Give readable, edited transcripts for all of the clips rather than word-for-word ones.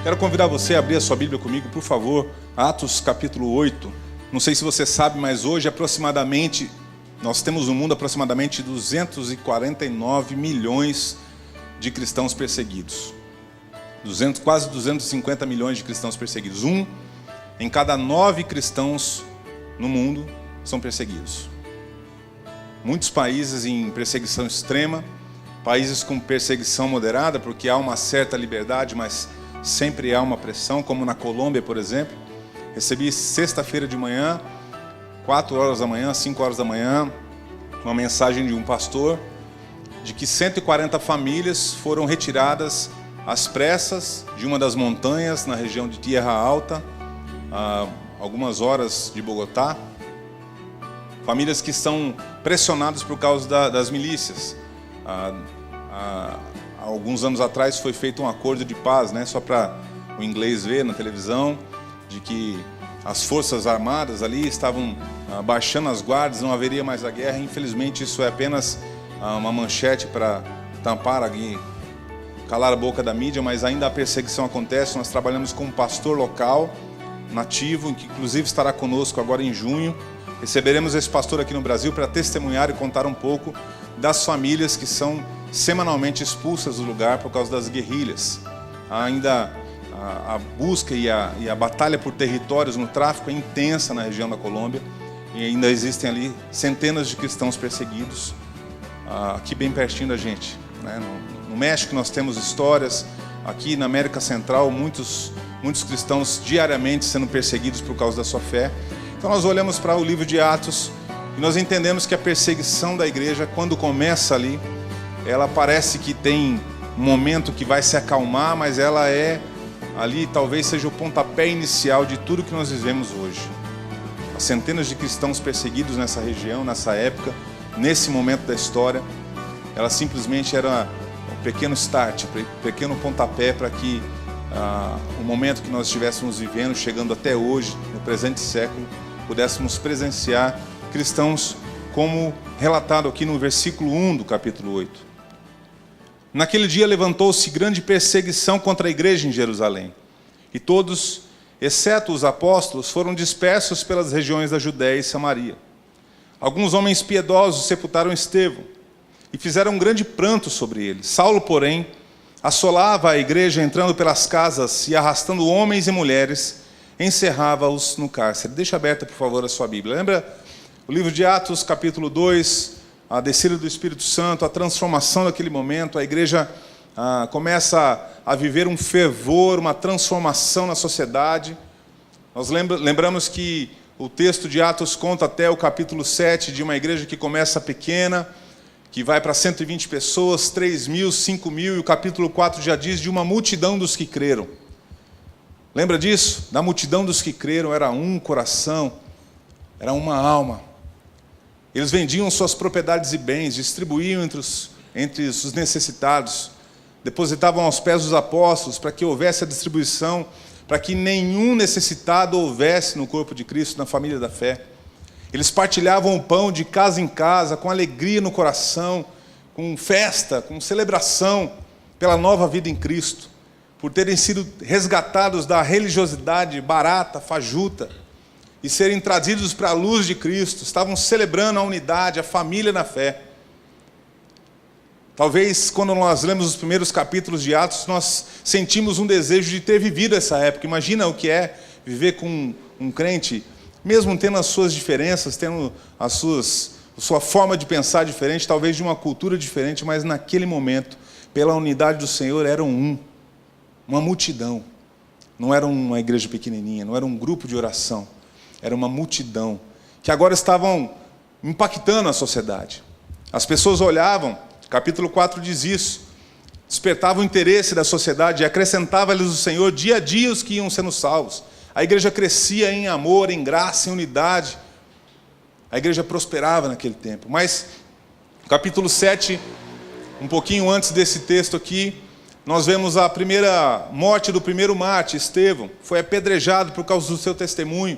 Quero convidar você a abrir a sua Bíblia comigo, por favor, Atos capítulo 8. Não sei se você sabe, mas hoje aproximadamente, nós temos no mundo aproximadamente 249 milhões de cristãos perseguidos. Quase 250 milhões de cristãos perseguidos. 1 em cada 9 cristãos no mundo são perseguidos. Muitos países em perseguição extrema, países com perseguição moderada, porque há uma certa liberdade, mas sempre há uma pressão, como na Colômbia, por exemplo. Recebi sexta-feira de manhã, 4 horas da manhã, 5 horas da manhã, uma mensagem de um pastor, de que 140 famílias foram retiradas às pressas de uma das montanhas na região de Tierra Alta, a algumas horas de Bogotá. Famílias que estão pressionadas por causa das milícias. Há alguns anos atrás foi feito um acordo de paz, né, só para o inglês ver na televisão, de que as forças armadas ali estavam baixando as guardas, não haveria mais a guerra. Infelizmente isso é apenas uma manchete para tampar aqui, calar a boca da mídia, mas ainda a perseguição acontece. Nós trabalhamos com um pastor local, nativo, que inclusive estará conosco agora em junho. Receberemos esse pastor aqui no Brasil para testemunhar e contar um pouco das famílias que são semanalmente expulsas do lugar por causa das guerrilhas. Ainda a busca e a batalha por territórios no tráfico é intensa na região da Colômbia, e ainda existem ali centenas de cristãos perseguidos, aqui bem pertinho da gente, né? No México nós temos histórias, aqui na América Central muitos cristãos diariamente sendo perseguidos por causa da sua fé. Então nós olhamos para o livro de Atos e nós entendemos que a perseguição da igreja, quando começa ali, ela parece que tem um momento que vai se acalmar, mas ela ali talvez seja o pontapé inicial de tudo que nós vivemos hoje. As centenas de cristãos perseguidos nessa região, nessa época, nesse momento da história, ela simplesmente era um pequeno start, um pequeno pontapé para que o momento que nós estivéssemos vivendo, chegando até hoje, no presente século, pudéssemos presenciar cristãos como relatado aqui no versículo 1 do capítulo 8. Naquele dia levantou-se grande perseguição contra a igreja em Jerusalém, e todos, exceto os apóstolos, foram dispersos pelas regiões da Judéia e Samaria. Alguns homens piedosos sepultaram Estevão e fizeram um grande pranto sobre ele. Saulo, porém, assolava a igreja entrando pelas casas e arrastando homens e mulheres, encerrava-os no cárcere. Deixa aberta, por favor, a sua Bíblia. Lembra o livro de Atos, capítulo 2, a descida do Espírito Santo, a transformação daquele momento. A igreja começa a viver um fervor, uma transformação na sociedade. Nós lembramos que o texto de Atos conta até o capítulo 7 de uma igreja que começa pequena, que vai para 120 pessoas, 3.000, 5.000, e o capítulo 4 já diz de uma multidão dos que creram. Lembra disso? Da multidão dos que creram, era um coração, era uma alma. Eles vendiam suas propriedades e bens, distribuíam entre os necessitados, depositavam aos pés dos apóstolos para que houvesse a distribuição, para que nenhum necessitado houvesse no corpo de Cristo, na família da fé. Eles partilhavam o pão de casa em casa, com alegria no coração, com festa, com celebração pela nova vida em Cristo, por terem sido resgatados da religiosidade barata, fajuta, e serem trazidos para a luz de Cristo. Estavam celebrando a unidade, a família na fé. Talvez quando nós lemos os primeiros capítulos de Atos, nós sentimos um desejo de ter vivido essa época. Imagina o que é viver com um crente, mesmo tendo as suas diferenças, tendo a sua forma de pensar diferente, talvez de uma cultura diferente, mas naquele momento, pela unidade do Senhor, eram uma multidão. Não era uma igreja pequenininha, não era um grupo de oração, era uma multidão que agora estavam impactando a sociedade. As pessoas olhavam, capítulo 4 diz isso, despertava o interesse da sociedade e acrescentava-lhes o Senhor dia a dia os que iam sendo salvos. A igreja crescia em amor, em graça, em unidade. A igreja prosperava naquele tempo. Mas, capítulo 7, um pouquinho antes desse texto aqui, nós vemos a primeira morte do primeiro mártir, Estevão. Foi apedrejado por causa do seu testemunho.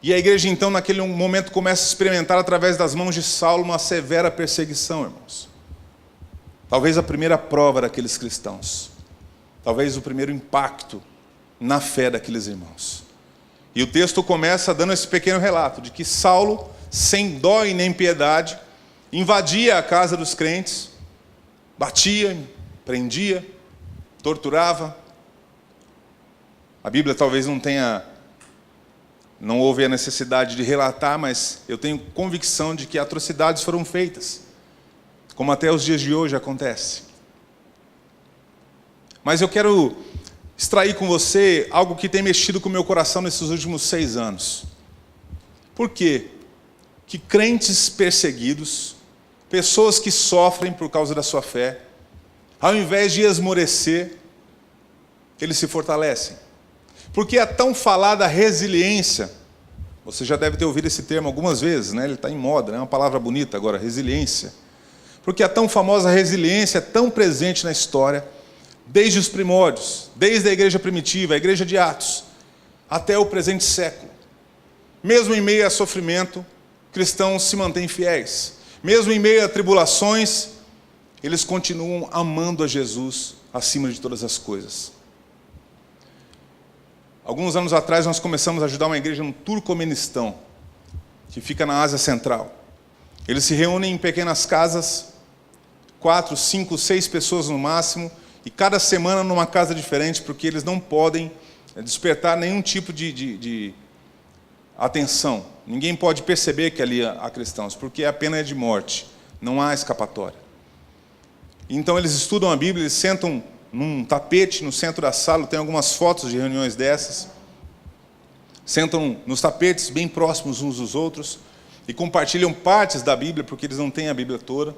E a igreja, então, naquele momento, começa a experimentar, através das mãos de Saulo, uma severa perseguição, irmãos. Talvez a primeira prova daqueles cristãos. talvez o primeiro impacto na fé daqueles irmãos. E o texto começa dando esse pequeno relato de que Saulo, sem dó e nem piedade, invadia a casa dos crentes, batia, prendia, torturava. A Bíblia talvez não houve a necessidade de relatar, mas eu tenho convicção de que atrocidades foram feitas, como até os dias de hoje acontece. Mas eu quero extrair com você algo que tem mexido com o meu coração nesses últimos 6 anos. Por quê? Que crentes perseguidos, pessoas que sofrem por causa da sua fé, ao invés de esmorecer, eles se fortalecem. Porque a tão falada resiliência, você já deve ter ouvido esse termo algumas vezes, né? Ele está em moda, é uma palavra bonita agora, resiliência. Porque a tão famosa resiliência é tão presente na história, desde os primórdios, desde a igreja primitiva, a igreja de Atos, até o presente século. Mesmo em meio a sofrimento, cristãos se mantêm fiéis. Mesmo em meio a tribulações, eles continuam amando a Jesus acima de todas as coisas. Alguns anos atrás nós começamos a ajudar uma igreja no Turcomenistão, que fica na Ásia Central. Eles se reúnem em pequenas casas, 4, 5, 6 pessoas no máximo, e cada semana numa casa diferente, porque eles não podem despertar nenhum tipo de atenção. Ninguém pode perceber que ali há cristãos, porque a pena é de morte, não há escapatória. Então eles estudam a Bíblia, eles sentam num tapete no centro da sala, tem algumas fotos de reuniões dessas, sentam nos tapetes bem próximos uns dos outros, e compartilham partes da Bíblia, porque eles não têm a Bíblia toda.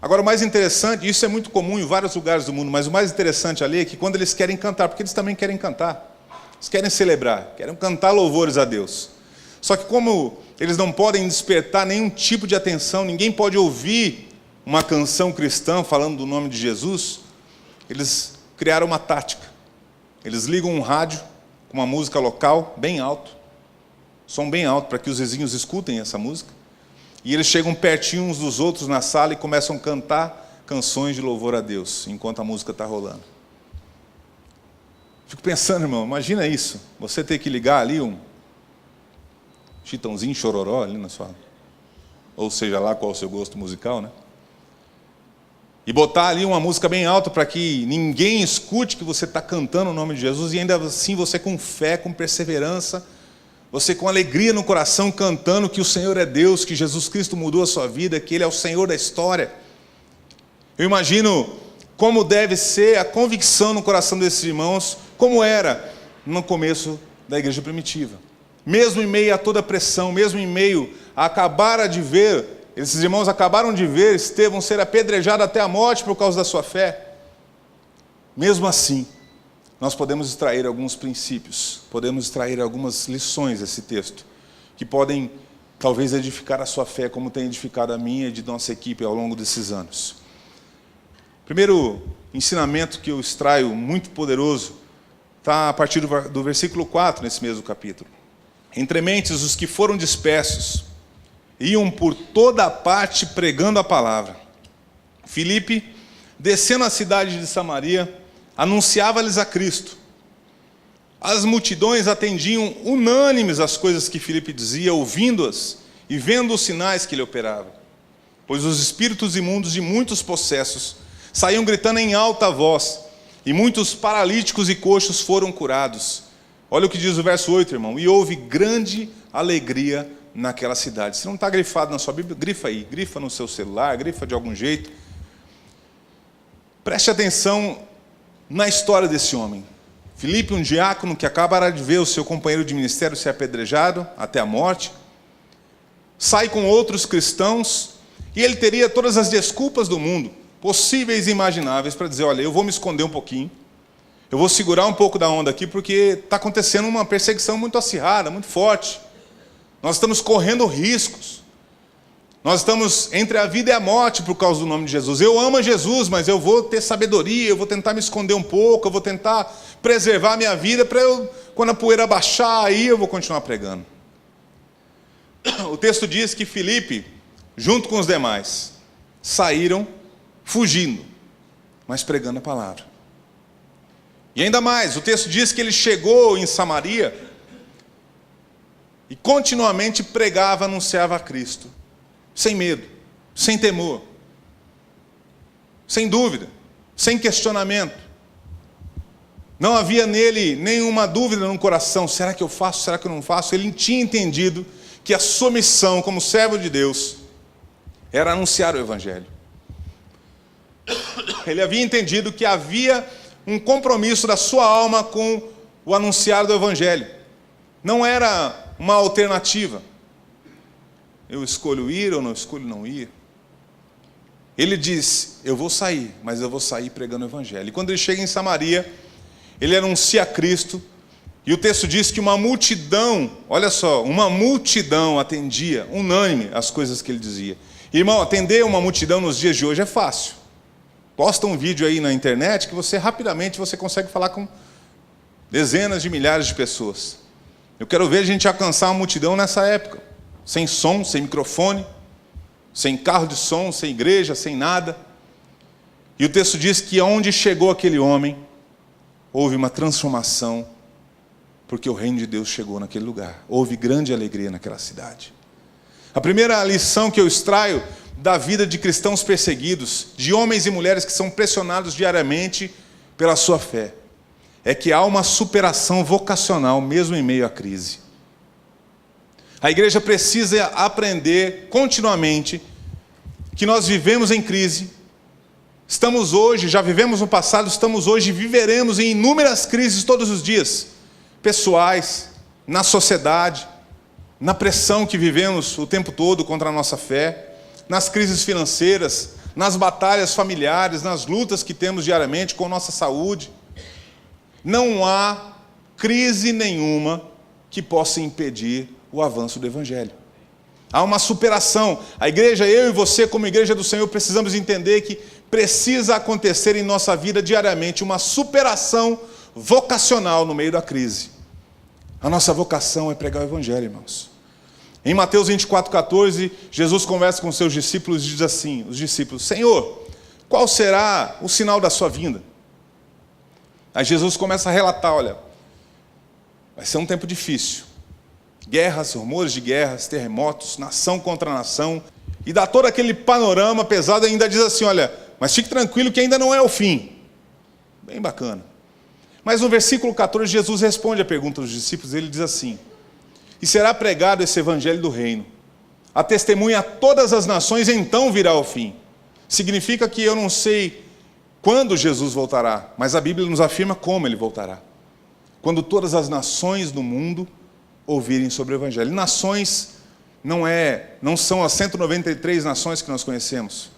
Agora, o mais interessante, isso é muito comum em vários lugares do mundo, mas o mais interessante ali é que quando eles querem cantar, porque eles também querem cantar, eles querem celebrar, querem cantar louvores a Deus. Só que como eles não podem despertar nenhum tipo de atenção, ninguém pode ouvir uma canção cristã falando do nome de Jesus, eles criaram uma tática. Eles ligam um rádio com uma música local, bem alto, som bem alto, para que os vizinhos escutem essa música. E eles chegam pertinho uns dos outros na sala e começam a cantar canções de louvor a Deus, enquanto a música está rolando. Fico pensando, irmão, imagina isso. Você ter que ligar ali um Chitãozinho Chororó ali na sua... Ou seja lá qual o seu gosto musical, né? E botar ali uma música bem alta para que ninguém escute que você está cantando o nome de Jesus, e ainda assim você com fé, com perseverança, você com alegria no coração cantando que o Senhor é Deus, que Jesus Cristo mudou a sua vida, que Ele é o Senhor da história. Eu imagino como deve ser a convicção no coração desses irmãos, como era no começo da igreja primitiva. Mesmo em meio a toda a pressão, mesmo em meio a acabar de ver, esses irmãos acabaram de ver Estevão ser apedrejado até a morte por causa da sua fé. Mesmo assim, nós podemos extrair alguns princípios, podemos extrair algumas lições desse texto, que podem talvez edificar a sua fé, como tem edificado a minha e de nossa equipe ao longo desses anos. Primeiro ensinamento que eu extraio, muito poderoso, está a partir do versículo 4, nesse mesmo capítulo. Entre mentes, os que foram dispersos iam por toda a parte pregando a palavra. Filipe, descendo a cidade de Samaria, anunciava-lhes a Cristo. As multidões atendiam unânimes às coisas que Filipe dizia, ouvindo-as e vendo os sinais que ele operava. Pois os espíritos imundos de muitos possessos saíam gritando em alta voz, e muitos paralíticos e coxos foram curados. Olha o que diz o verso 8, irmão. E houve grande alegria naquela cidade. Se não está grifado na sua Bíblia, grifa aí, grifa no seu celular, grifa de algum jeito. Preste atenção na história desse homem. Filipe, um diácono que acabara de ver o seu companheiro de ministério ser apedrejado até a morte, sai com outros cristãos, e ele teria todas as desculpas do mundo, possíveis e imagináveis, para dizer, olha, eu vou me esconder um pouquinho, eu vou segurar um pouco da onda aqui, porque está acontecendo uma perseguição muito acirrada, muito forte. Nós estamos correndo riscos. Nós estamos entre a vida e a morte por causa do nome de Jesus. Eu amo a Jesus, mas eu vou ter sabedoria, eu vou tentar me esconder um pouco, eu vou tentar preservar a minha vida para eu, quando a poeira baixar, aí eu vou continuar pregando. O texto diz que Filipe, junto com os demais, saíram fugindo, mas pregando a palavra. E ainda mais, o texto diz que ele chegou em Samaria e continuamente pregava, anunciava a Cristo, sem medo, sem temor, sem dúvida, sem questionamento. Não havia nele nenhuma dúvida no coração, será que eu faço, será que eu não faço? Ele tinha entendido que a sua missão como servo de Deus era anunciar o Evangelho. Ele havia entendido que havia um compromisso da sua alma com o anunciar do Evangelho. Não era uma alternativa. Eu escolho ir ou não escolho não ir. Ele diz, eu vou sair, mas eu vou sair pregando o Evangelho. E quando ele chega em Samaria, ele anuncia a Cristo. E o texto diz que uma multidão, olha só, uma multidão atendia, unânime, as coisas que ele dizia. Irmão, atender uma multidão nos dias de hoje é fácil. Posta um vídeo aí na internet que você rapidamente consegue falar com dezenas de milhares de pessoas. Eu quero ver a gente alcançar uma multidão nessa época, sem som, sem microfone, sem carro de som, sem igreja, sem nada. E o texto diz que onde chegou aquele homem, houve uma transformação, porque o reino de Deus chegou naquele lugar. Houve grande alegria naquela cidade. A primeira lição que eu extraio da vida de cristãos perseguidos, de homens e mulheres que são pressionados diariamente pela sua fé, é que há uma superação vocacional mesmo em meio à crise. A igreja precisa aprender continuamente que nós vivemos em crise, estamos hoje, já vivemos no passado, estamos hoje e viveremos em inúmeras crises todos os dias, pessoais, na sociedade, na pressão que vivemos o tempo todo contra a nossa fé, nas crises financeiras, nas batalhas familiares, nas lutas que temos diariamente com a nossa saúde. Não há crise nenhuma que possa impedir o avanço do Evangelho. Há uma superação. A igreja, eu e você, como igreja do Senhor, precisamos entender que precisa acontecer em nossa vida diariamente uma superação vocacional no meio da crise. A nossa vocação é pregar o Evangelho, irmãos. Em Mateus 24:14, Jesus conversa com seus discípulos e diz assim, os discípulos, Senhor, qual será o sinal da sua vinda? Aí Jesus começa a relatar, olha, vai ser um tempo difícil. Guerras, rumores de guerras, terremotos, nação contra nação. E dá todo aquele panorama pesado e ainda diz assim, olha, mas fique tranquilo que ainda não é o fim. Bem bacana. Mas no versículo 14, Jesus responde a pergunta dos discípulos, ele diz assim, e será pregado esse evangelho do reino, a testemunha a todas as nações, então virá o fim. Significa que eu não sei quando Jesus voltará, mas a Bíblia nos afirma como ele voltará. Quando todas as nações do mundo ouvirem sobre o evangelho. Nações não são as 193 nações que nós conhecemos,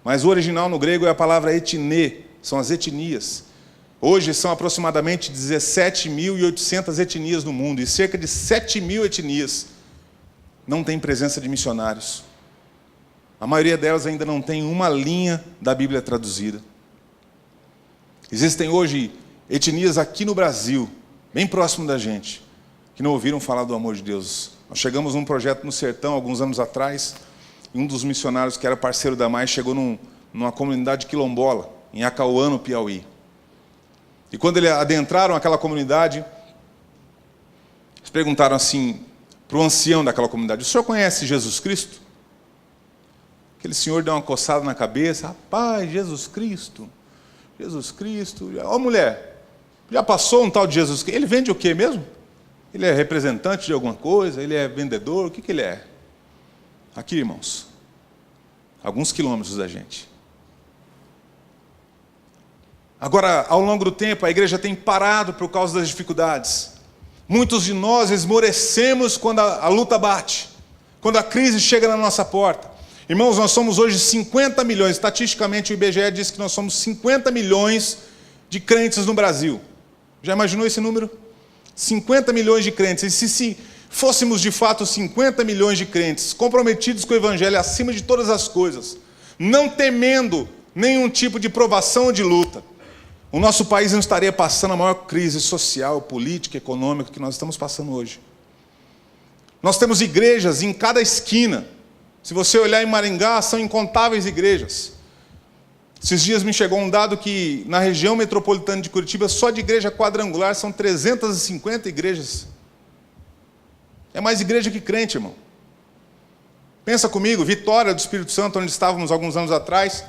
mas o original no grego é a palavra etnê, são as etnias. Hoje são aproximadamente 17.800 etnias no mundo, e cerca de 7.000 etnias não têm presença de missionários. A maioria delas ainda não tem uma linha da Bíblia traduzida. Existem hoje etnias aqui no Brasil, bem próximo da gente, que não ouviram falar do amor de Deus. Nós chegamos num projeto no sertão, alguns anos atrás, e um dos missionários que era parceiro da MAI chegou numa comunidade quilombola, em Acauã, no Piauí. E quando eles adentraram aquela comunidade, eles perguntaram assim, para o ancião daquela comunidade, o senhor conhece Jesus Cristo? Aquele senhor deu uma coçada na cabeça, rapaz, Jesus Cristo, ó mulher, já passou um tal de Jesus Cristo, ele vende o quê mesmo? Ele é representante de alguma coisa, ele é vendedor, o que ele é? Aqui, irmãos, alguns quilômetros da gente. Agora, ao longo do tempo, a igreja tem parado por causa das dificuldades. Muitos de nós esmorecemos quando a luta bate, quando a crise chega na nossa porta. Irmãos, nós somos hoje 50 milhões, estatisticamente o IBGE diz que nós somos 50 milhões de crentes no Brasil. Já imaginou esse número? 50 milhões de crentes. E se fôssemos de fato 50 milhões de crentes, comprometidos com o Evangelho acima de todas as coisas, não temendo nenhum tipo de provação ou de luta, o nosso país não estaria passando a maior crise social, política, econômica que nós estamos passando hoje. Nós temos igrejas em cada esquina. Se você olhar em Maringá, são incontáveis igrejas. Esses dias me chegou um dado que na região metropolitana de Curitiba, só de igreja quadrangular, são 350 igrejas. É mais igreja que crente, irmão. Pensa comigo, Vitória do Espírito Santo, onde estávamos alguns anos atrás,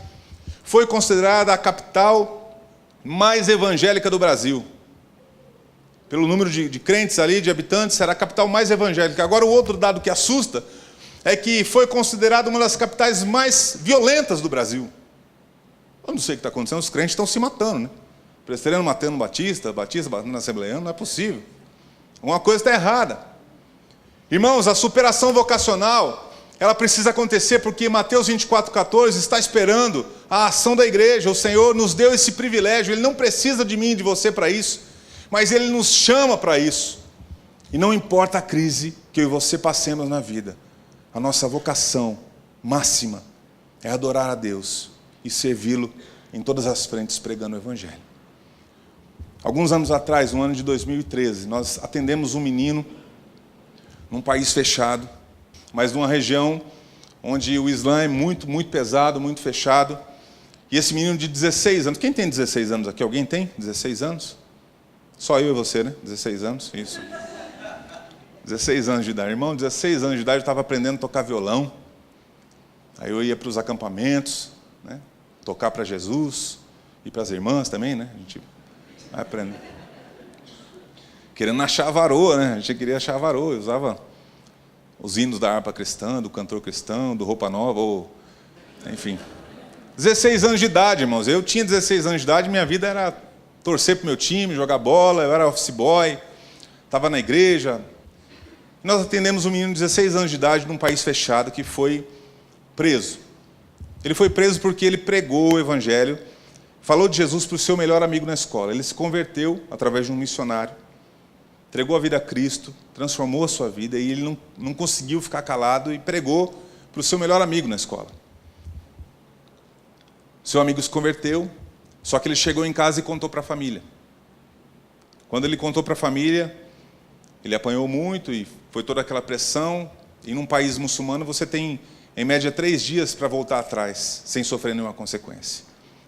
foi considerada a capital mais evangélica do Brasil. Pelo número de crentes ali, de habitantes, era a capital mais evangélica. Agora, o outro dado que assusta é que foi considerada uma das capitais mais violentas do Brasil. Eu não sei o que está acontecendo, os crentes estão se matando, né? Presbiteriano matando Batista matando Assembleiano, não é possível. Uma coisa está errada. Irmãos, a superação vocacional, ela precisa acontecer porque Mateus 24,14 está esperando a ação da igreja. O Senhor nos deu esse privilégio, Ele não precisa de mim e de você para isso, mas Ele nos chama para isso. E não importa a crise que eu e você passemos na vida, a nossa vocação máxima é adorar a Deus e servi-lo em todas as frentes, pregando o Evangelho. Alguns anos atrás, no ano de 2013, nós atendemos um menino num país fechado, mas numa região onde o Islã é muito, muito pesado, muito fechado. E esse menino de 16 anos, quem tem 16 anos aqui? Alguém tem 16 anos? Só eu e você, né? 16 anos, isso. 16 anos de idade. Irmão, 16 anos de idade eu estava aprendendo a tocar violão. Aí eu ia para os acampamentos, né? Tocar para Jesus e para as irmãs também, né? A gente vai aprender. Querendo achar a varoa, né? A gente queria achar a varoa. Eu usava os hinos da harpa cristã, do cantor cristão, do roupa nova, ou... enfim. 16 anos de idade, irmãos. Eu tinha 16 anos de idade, minha vida era torcer para o meu time, jogar bola, eu era office boy, estava na igreja. Nós atendemos um menino de 16 anos de idade num país fechado que foi preso. Ele foi preso porque ele pregou o Evangelho, falou de Jesus para o seu melhor amigo na escola. Ele se converteu através de um missionário, entregou a vida a Cristo, transformou a sua vida, e ele não conseguiu ficar calado e pregou para o seu melhor amigo na escola. Seu amigo se converteu, só que ele chegou em casa e contou para a família. Quando ele contou para a família, ele apanhou muito e foi toda aquela pressão. E num país muçulmano você tem, em média, 3 dias para voltar atrás, sem sofrer nenhuma consequência.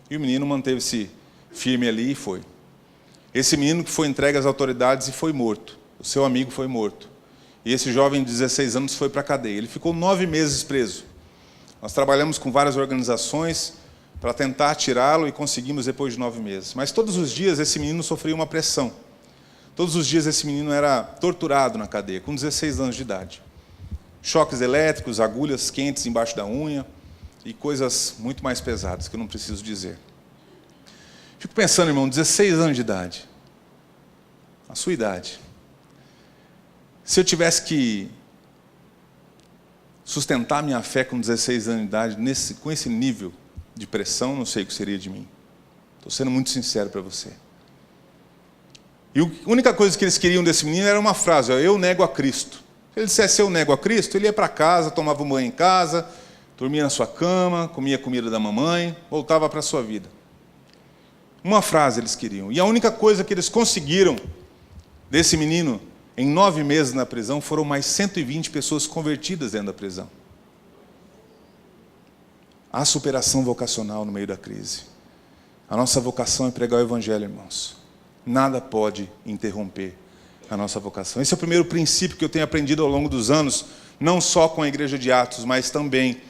E o menino manteve-se firme ali e foi. Esse menino que foi entregue às autoridades e foi morto. O seu amigo foi morto. E esse jovem de 16 anos foi para a cadeia. Ele ficou 9 meses preso. Nós trabalhamos com várias organizações para tentar tirá-lo e conseguimos depois de 9 meses. Mas todos os dias esse menino sofria uma pressão. Todos os dias esse menino era torturado na cadeia, com 16 anos de idade. Choques elétricos, agulhas quentes embaixo da unha e coisas muito mais pesadas, que eu não preciso dizer. Fico pensando, irmão, 16 anos de idade, a sua idade. Se eu tivesse que sustentar minha fé com 16 anos de idade, com esse nível de pressão, não sei o que seria de mim. Estou sendo muito sincero para você. E a única coisa que eles queriam desse menino era uma frase: eu nego a Cristo. Se ele dissesse eu nego a Cristo, ele ia para casa, tomava um banho em casa, dormia na sua cama, comia a comida da mamãe, voltava para a sua vida. Uma frase eles queriam. E a única coisa que eles conseguiram desse menino, em 9 meses na prisão, foram mais 120 pessoas convertidas dentro da prisão. Há superação vocacional no meio da crise. A nossa vocação é pregar o Evangelho, irmãos. Nada pode interromper a nossa vocação. Esse é o primeiro princípio que eu tenho aprendido ao longo dos anos, não só com a igreja de Atos, mas também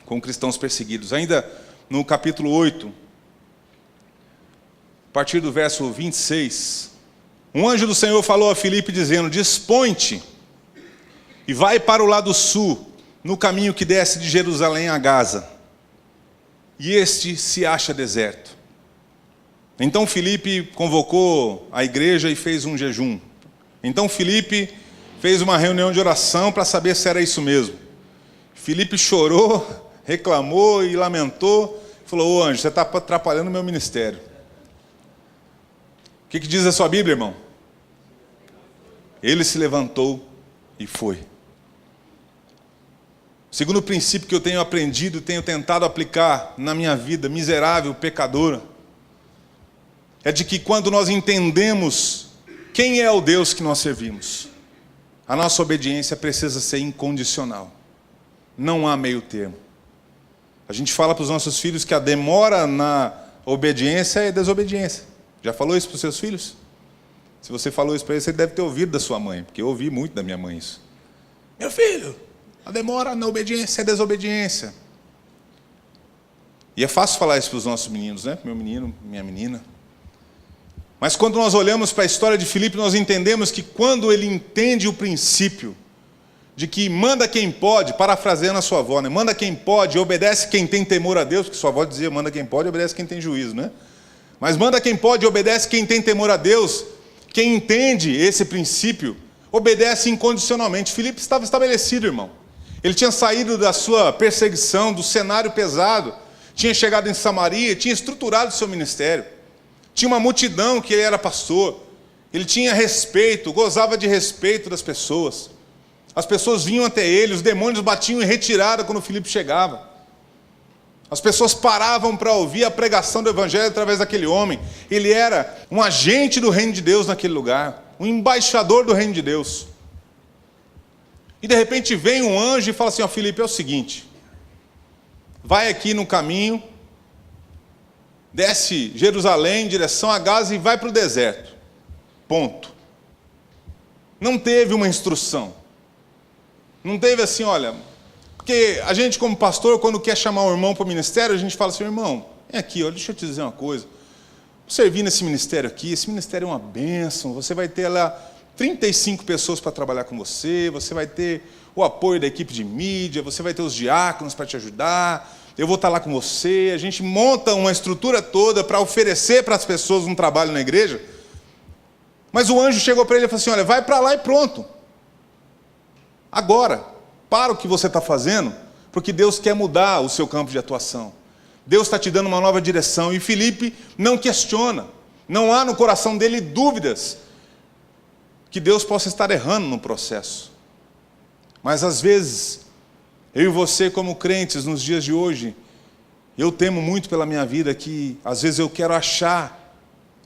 com cristãos perseguidos. Ainda no capítulo 8, a partir do verso 26, um anjo do Senhor falou a Filipe dizendo: dispõe-te e vai para o lado sul, no caminho que desce de Jerusalém a Gaza. E este se acha deserto. Então Filipe convocou a igreja e fez um jejum. Então Filipe fez uma reunião de oração para saber se era isso mesmo. Filipe chorou, reclamou e lamentou. Falou: ô anjo, você está atrapalhando o meu ministério. O que diz a sua Bíblia, irmão? Ele se levantou e foi. O segundo princípio que eu tenho aprendido, tenho tentado aplicar na minha vida miserável, pecadora, é de que quando nós entendemos quem é o Deus que nós servimos, a nossa obediência precisa ser incondicional. Não há meio termo. A gente fala para os nossos filhos que a demora na obediência é desobediência. Já falou isso para os seus filhos? Se você falou isso para eles, você deve ter ouvido da sua mãe, porque eu ouvi muito da minha mãe isso. Meu filho, a demora na obediência é desobediência. E é fácil falar isso para os nossos meninos, né? Meu menino, minha menina. Mas quando nós olhamos para a história de Filipe, nós entendemos que quando ele entende o princípio de que manda quem pode, parafraseando a sua avó, né? Manda quem pode, obedece quem tem temor a Deus, porque sua avó dizia, manda quem pode, obedece quem tem juízo, né? Mas manda quem pode, obedece quem tem temor a Deus. Quem entende esse princípio, obedece incondicionalmente. Filipe estava estabelecido, irmão. Ele tinha saído da sua perseguição, do cenário pesado, tinha chegado em Samaria, tinha estruturado o seu ministério. Tinha uma multidão que ele era pastor. Ele tinha respeito, gozava de respeito das pessoas. As pessoas vinham até ele, os demônios batiam em retirada quando Filipe chegava. As pessoas paravam para ouvir a pregação do evangelho através daquele homem. Ele era um agente do reino de Deus naquele lugar, um embaixador do reino de Deus. E de repente vem um anjo e fala assim, ó, Filipe, é o seguinte, vai aqui no caminho, desce Jerusalém em direção a Gaza e vai para o deserto. Ponto. Não teve uma instrução. Não teve assim, olha, porque a gente como pastor, quando quer chamar o irmão para o ministério, a gente fala assim, irmão, é aqui, olha, deixa eu te dizer uma coisa. Vou servir nesse ministério aqui, esse ministério é uma bênção, você vai ter lá 35 pessoas para trabalhar com você, você vai ter o apoio da equipe de mídia, você vai ter os diáconos para te ajudar, eu vou estar lá com você, a gente monta uma estrutura toda para oferecer para as pessoas um trabalho na igreja. Mas o anjo chegou para ele e falou assim, olha, vai para lá e pronto. Agora, para o que você está fazendo, porque Deus quer mudar o seu campo de atuação. Deus está te dando uma nova direção. E Filipe não questiona. Não há no coração dele dúvidas que Deus possa estar errando no processo. Mas às vezes, eu e você como crentes nos dias de hoje, eu temo muito pela minha vida que às vezes eu quero achar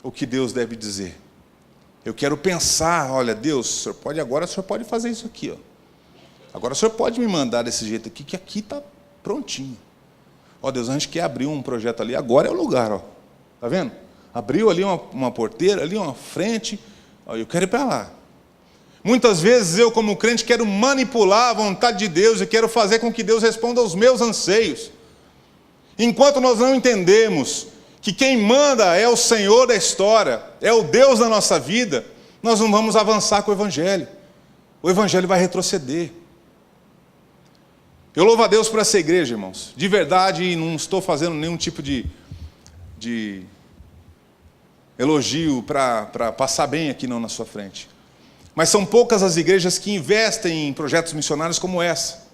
o que Deus deve dizer. Eu quero pensar, olha, Deus, o senhor pode fazer isso aqui, ó. Agora o senhor pode me mandar desse jeito aqui, que aqui está prontinho. Ó Deus, a gente quer abrir um projeto ali, agora é o lugar, ó. Está vendo? Abriu ali uma porteira, ali uma frente, ó, eu quero ir para lá. Muitas vezes eu, como crente, quero manipular a vontade de Deus e quero fazer com que Deus responda aos meus anseios. Enquanto nós não entendemos que quem manda é o Senhor da história, é o Deus da nossa vida, nós não vamos avançar com o Evangelho. O Evangelho vai retroceder. Eu louvo a Deus por essa igreja, irmãos. De verdade, não estou fazendo nenhum tipo de elogio para passar bem aqui não na sua frente. Mas são poucas as igrejas que investem em projetos missionários como essa.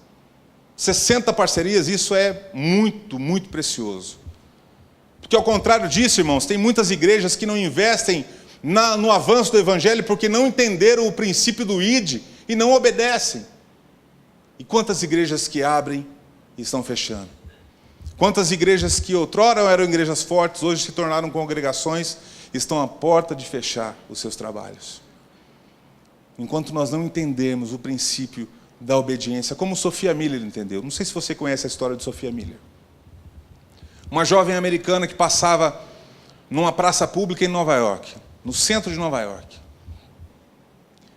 60 parcerias, isso é muito, muito precioso. Porque ao contrário disso, irmãos, tem muitas igrejas que não investem no avanço do Evangelho porque não entenderam o princípio do ID e não obedecem. E quantas igrejas que abrem e estão fechando? Quantas igrejas que outrora eram igrejas fortes, hoje se tornaram congregações, estão à porta de fechar os seus trabalhos. Enquanto nós não entendermos o princípio da obediência, como Sophia Miller entendeu. Não sei se você conhece a história de Sophia Miller. Uma jovem americana que passava numa praça pública em Nova York, no centro de Nova York.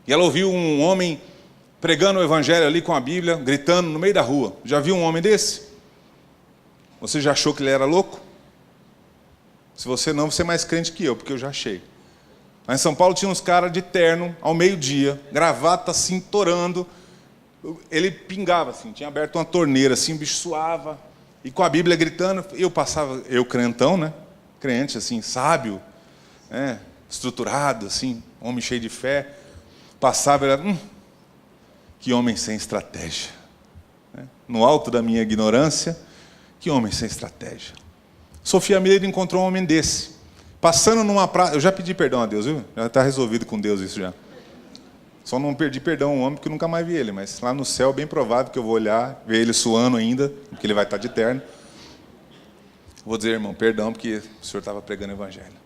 E ela ouviu um homem pregando o evangelho ali com a Bíblia, gritando no meio da rua. Já viu um homem desse? Você já achou que ele era louco? Se você não, você é mais crente que eu, porque eu já achei. Lá em São Paulo tinha uns caras de terno, ao meio-dia, gravata assim, torando. Ele pingava assim, tinha aberto uma torneira assim, o bicho suava. E com a Bíblia gritando, eu passava, eu crentão, né? Crente assim, sábio, né? Estruturado assim, homem cheio de fé. Passava, ele que homem sem estratégia. No alto da minha ignorância, que homem sem estratégia. Sophia Miller encontrou um homem desse, passando numa praça. Eu já pedi perdão a Deus, viu? Já está resolvido com Deus isso já. Só não perdi perdão ao homem porque eu nunca mais vi ele, mas lá no céu é bem provável que eu vou olhar, ver ele suando ainda, porque ele vai estar de terno. Vou dizer, irmão, perdão, porque o senhor estava pregando o evangelho.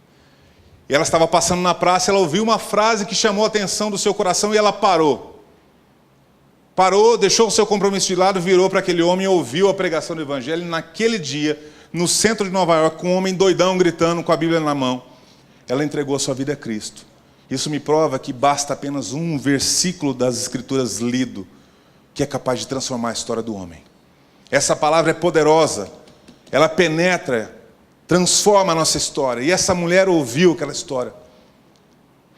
E ela estava passando na praça, ela ouviu uma frase que chamou a atenção do seu coração e ela parou. parou, deixou o seu compromisso de lado, virou para aquele homem e ouviu a pregação do evangelho. E naquele dia, no centro de Nova York, com um homem doidão gritando com a Bíblia na mão, ela entregou a sua vida a Cristo. Isso me prova que basta apenas um versículo das Escrituras lido, que é capaz de transformar a história do homem. Essa palavra é poderosa, ela penetra, transforma a nossa história. E essa mulher ouviu aquela história,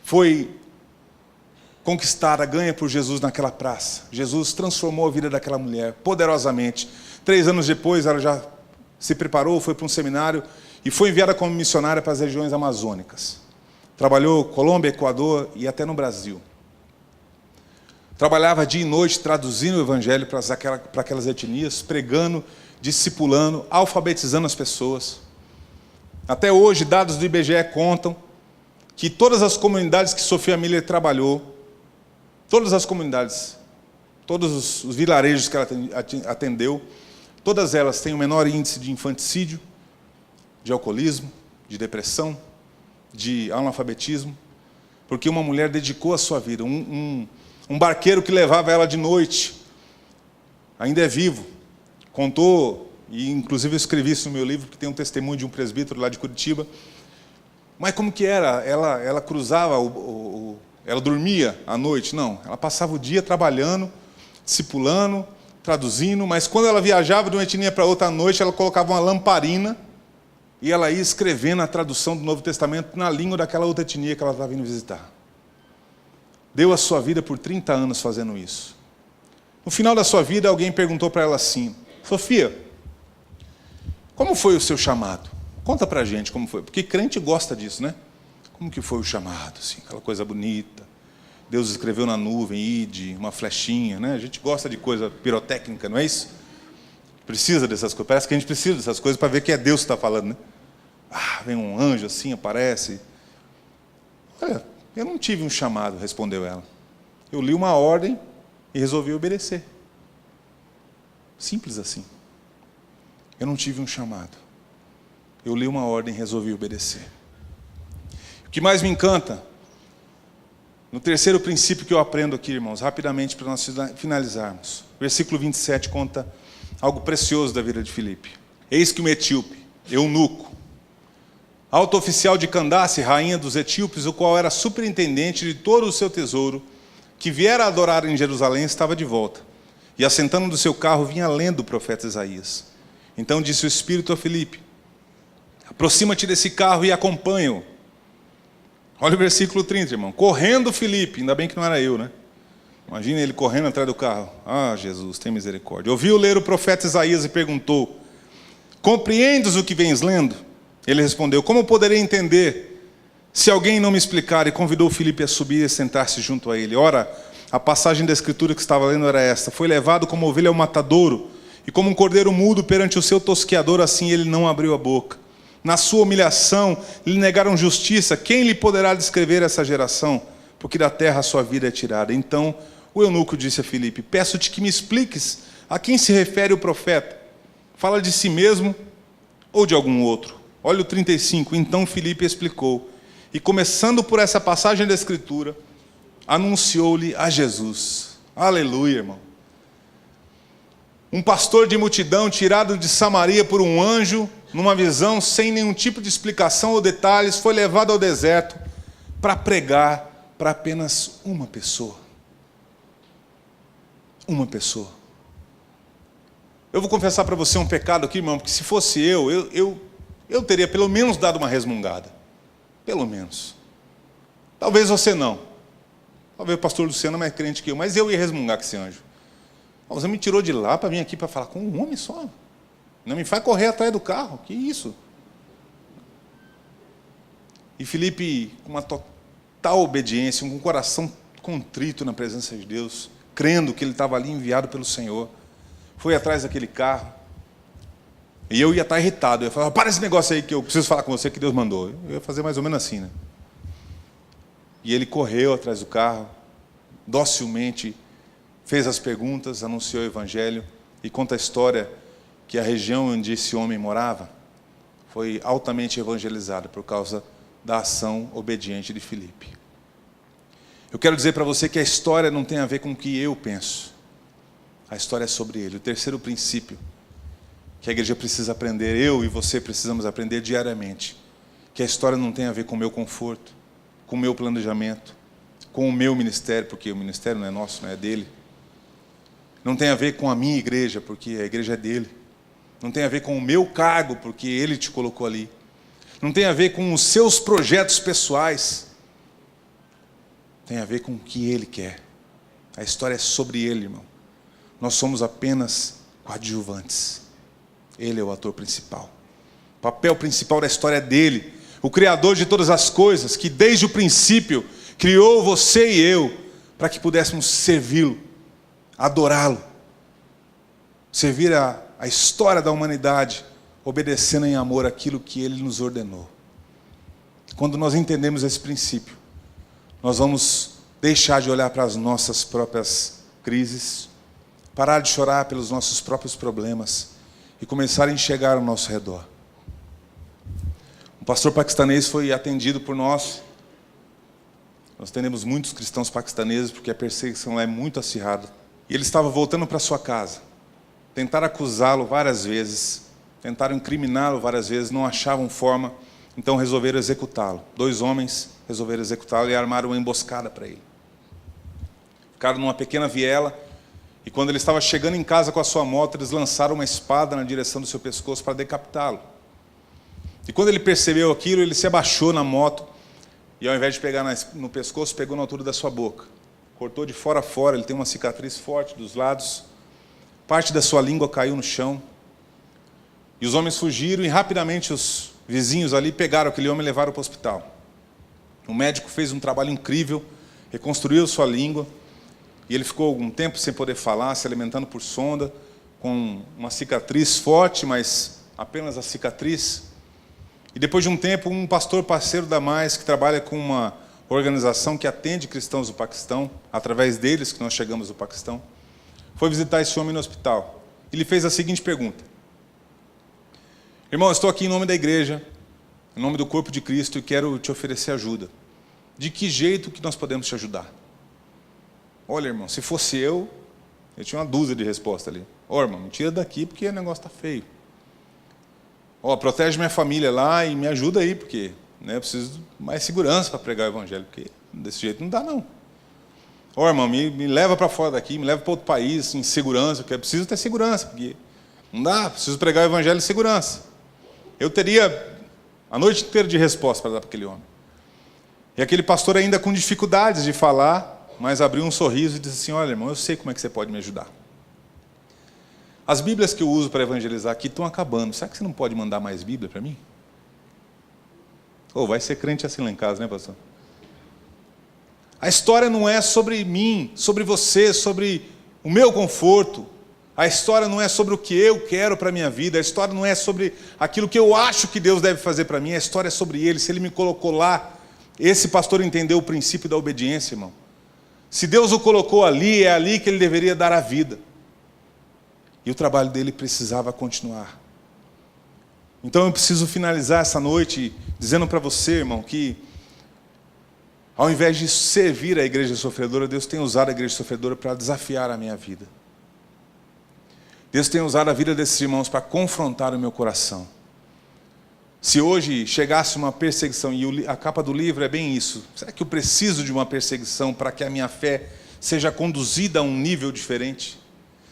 foi conquistada, ganha por Jesus naquela praça. Jesus transformou a vida daquela mulher poderosamente. 3 anos depois, ela já se preparou, foi para um seminário e foi enviada como missionária para as regiões amazônicas. Trabalhou Colômbia, Equador e até no Brasil. Trabalhava dia e noite traduzindo o evangelho para aquelas etnias, pregando, discipulando, alfabetizando as pessoas. Até hoje, dados do IBGE contam que todas as comunidades que Sophia Miller trabalhou, todas as comunidades, todos os vilarejos que ela atendeu, todas elas têm o menor índice de infanticídio, de alcoolismo, de depressão, de analfabetismo, porque uma mulher dedicou a sua vida. Um barqueiro que levava ela de noite, ainda é vivo, contou, e inclusive eu escrevi isso no meu livro, porque tem um testemunho de um presbítero lá de Curitiba. Mas como que era? Ela cruzava, ela dormia à noite? Não, ela passava o dia trabalhando, discipulando, traduzindo, mas quando ela viajava de uma etnia para outra à noite, ela colocava uma lamparina e ela ia escrevendo a tradução do Novo Testamento na língua daquela outra etnia que ela estava vindo visitar. Deu a sua vida por 30 anos fazendo isso. No final da sua vida, alguém perguntou para ela assim: Sophia, como foi o seu chamado? Conta para a gente como foi, porque crente gosta disso, né? Como que foi o chamado, assim, aquela coisa bonita. Deus escreveu na nuvem, ide, uma flechinha, né? A gente gosta de coisa pirotécnica, não é isso? Precisa dessas coisas, parece que a gente precisa dessas coisas para ver que é Deus que está falando, né? Vem um anjo assim, aparece. Olha, eu não tive um chamado, respondeu ela. Eu li uma ordem e resolvi obedecer. Simples assim. Eu não tive um chamado. Eu li uma ordem e resolvi obedecer. O que mais me encanta, no terceiro princípio que eu aprendo aqui, irmãos, rapidamente para nós finalizarmos. Versículo 27 conta algo precioso da vida de Filipe. Eis que um etíope, eunuco, alto oficial de Candace, rainha dos etíopes, o qual era superintendente de todo o seu tesouro, que viera adorar em Jerusalém, estava de volta. E assentando do seu carro, vinha lendo o profeta Isaías. Então disse o Espírito a Filipe: aproxima-te desse carro e acompanha-o. Olha o versículo 30, irmão. Correndo Filipe, ainda bem que não era eu, né? Imagina ele correndo atrás do carro. Jesus, tem misericórdia. Ouviu ler o profeta Isaías e perguntou: compreendes o que vens lendo? Ele respondeu: como poderei entender se alguém não me explicar? E convidou Filipe a subir e sentar-se junto a ele. Ora, a passagem da escritura que estava lendo era esta: foi levado como ovelha ao matadouro, e como um cordeiro mudo perante o seu tosqueador, assim ele não abriu a boca. Na sua humilhação, lhe negaram justiça. Quem lhe poderá descrever essa geração? Porque da terra a sua vida é tirada. Então o eunuco disse a Filipe: peço-te que me expliques a quem se refere o profeta. Fala de si mesmo ou de algum outro? Olha o 35. Então Filipe explicou. E começando por essa passagem da Escritura, anunciou-lhe a Jesus. Aleluia, irmão. Um pastor de multidão tirado de Samaria por um anjo, numa visão sem nenhum tipo de explicação ou detalhes, foi levado ao deserto para pregar para apenas uma pessoa. Uma pessoa. Eu vou confessar para você um pecado aqui, irmão, porque se fosse eu teria pelo menos dado uma resmungada. Pelo menos. Talvez você não. Talvez o pastor Luciano é mais crente que eu, mas eu ia resmungar com esse anjo. Você me tirou de lá para vir aqui para falar com um homem só. Não me faz correr atrás do carro. Que isso? E Filipe, com uma total obediência, com um coração contrito na presença de Deus, crendo que ele estava ali enviado pelo Senhor, foi atrás daquele carro. E eu ia estar irritado. Eu ia falar: para esse negócio aí que eu preciso falar com você, que Deus mandou. Eu ia fazer mais ou menos assim, né? E ele correu atrás do carro, docilmente, fez as perguntas, anunciou o evangelho e conta a história que a região onde esse homem morava foi altamente evangelizada por causa da ação obediente de Filipe. Eu quero dizer para você que a história não tem a ver com o que eu penso. A história é sobre Ele. O terceiro princípio que a igreja precisa aprender, eu e você precisamos aprender diariamente, que a história não tem a ver com o meu conforto, com o meu planejamento, com o meu ministério, porque o ministério não é nosso, não é dele. Não tem a ver com a minha igreja, porque a igreja é dele. Não tem a ver com o meu cargo, porque ele te colocou ali. Não tem a ver com os seus projetos pessoais. Tem a ver com o que ele quer. A história é sobre ele, irmão. Nós somos apenas coadjuvantes. Ele é o ator principal. O papel principal da história é dele. O Criador de todas as coisas, que desde o princípio criou você e eu, para que pudéssemos servi-lo, adorá-lo, servir a história da humanidade, obedecendo em amor aquilo que ele nos ordenou. Quando nós entendemos esse princípio, nós vamos deixar de olhar para as nossas próprias crises, parar de chorar pelos nossos próprios problemas e começar a enxergar ao nosso redor. Um pastor paquistanês foi atendido por nós. Nós temos muitos cristãos paquistaneses porque a perseguição lá é muito acirrada. E ele estava voltando para sua casa. Tentaram acusá-lo várias vezes, tentaram incriminá-lo várias vezes, não achavam forma, então resolveram executá-lo. 2 homens resolveram executá-lo e armaram uma emboscada para ele. Ficaram numa pequena viela, e quando ele estava chegando em casa com a sua moto, eles lançaram uma espada na direção do seu pescoço para decapitá-lo. E quando ele percebeu aquilo, ele se abaixou na moto, e ao invés de pegar no pescoço, pegou na altura da sua boca. Cortou de fora a fora, ele tem uma cicatriz forte dos lados, parte da sua língua caiu no chão, e os homens fugiram, e rapidamente os vizinhos ali pegaram aquele homem e levaram para o hospital. O médico fez um trabalho incrível, reconstruiu sua língua, e ele ficou algum tempo sem poder falar, se alimentando por sonda, com uma cicatriz forte, mas apenas a cicatriz. E depois de um tempo, um pastor parceiro da Mais, que trabalha com uma organização que atende cristãos do Paquistão, através deles que nós chegamos do Paquistão, foi visitar esse homem no hospital. Ele fez a seguinte pergunta: irmão, eu estou aqui em nome da igreja, em nome do corpo de Cristo, e quero te oferecer ajuda. De que jeito que nós podemos te ajudar? Olha, irmão, se fosse eu tinha uma dúzia de resposta ali. Irmão, me tira daqui porque o negócio está feio. Protege minha família lá e me ajuda aí, porque eu preciso de mais segurança para pregar o evangelho, porque desse jeito não dá, não. Irmão, me leva para fora daqui, me leva para outro país, em segurança, porque eu preciso ter segurança, porque não dá, preciso pregar o evangelho em segurança. Eu teria a noite inteira de resposta para dar para aquele homem. E aquele pastor ainda com dificuldades de falar, mas abriu um sorriso e disse assim: olha, irmão, eu sei como é que você pode me ajudar. As Bíblias que eu uso para evangelizar aqui estão acabando. Será que você não pode mandar mais Bíblia para mim? Vai ser crente assim lá em casa, né, pastor? A história não é sobre mim, sobre você, sobre o meu conforto. A história não é sobre o que eu quero para a minha vida. A história não é sobre aquilo que eu acho que Deus deve fazer para mim. A história é sobre Ele. Se Ele me colocou lá, esse pastor entendeu o princípio da obediência, irmão. Se Deus o colocou ali, é ali que ele deveria dar a vida. E o trabalho dele precisava continuar. Então eu preciso finalizar essa noite dizendo para você, irmão, que ao invés de servir a igreja sofredora, Deus tem usado a igreja sofredora para desafiar a minha vida. Deus tem usado a vida desses irmãos para confrontar o meu coração. Se hoje chegasse uma perseguição, e a capa do livro é bem isso, será que eu preciso de uma perseguição para que a minha fé seja conduzida a um nível diferente?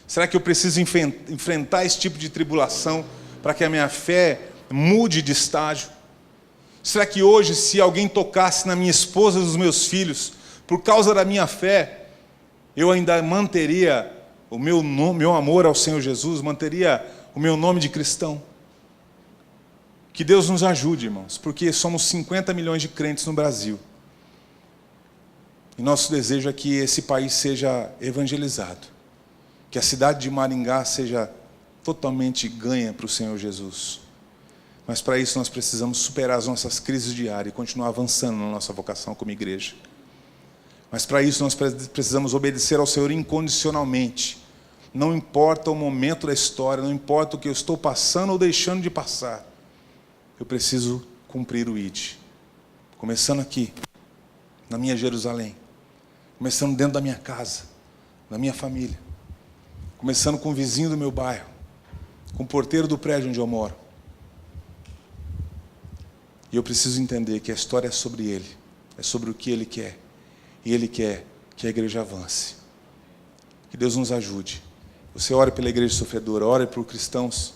Será que eu preciso enfrentar esse tipo de tribulação para que a minha fé mude de estágio? Será que hoje, se alguém tocasse na minha esposa e nos meus filhos, por causa da minha fé, eu ainda manteria o meu amor ao Senhor Jesus, manteria o meu nome de cristão? Que Deus nos ajude, irmãos, porque somos 50 milhões de crentes no Brasil. E nosso desejo é que esse país seja evangelizado. Que a cidade de Maringá seja totalmente ganha para o Senhor Jesus. Mas para isso nós precisamos superar as nossas crises diárias e continuar avançando na nossa vocação como igreja. Mas para isso nós precisamos obedecer ao Senhor incondicionalmente. Não importa o momento da história, não importa o que eu estou passando ou deixando de passar. Eu preciso cumprir o ID. Começando aqui, na minha Jerusalém. Começando dentro da minha casa, da minha família. começando com o vizinho do meu bairro, com o porteiro do prédio onde eu moro. E eu preciso entender que a história é sobre Ele, é sobre o que Ele quer. E Ele quer que a igreja avance. Que Deus nos ajude. Você ore pela igreja sofredora, ore por cristãos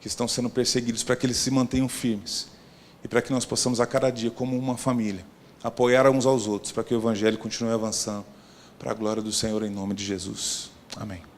que estão sendo perseguidos, para que eles se mantenham firmes. E para que nós possamos a cada dia, como uma família, apoiar uns aos outros, para que o Evangelho continue avançando, para a glória do Senhor, em nome de Jesus. Amém.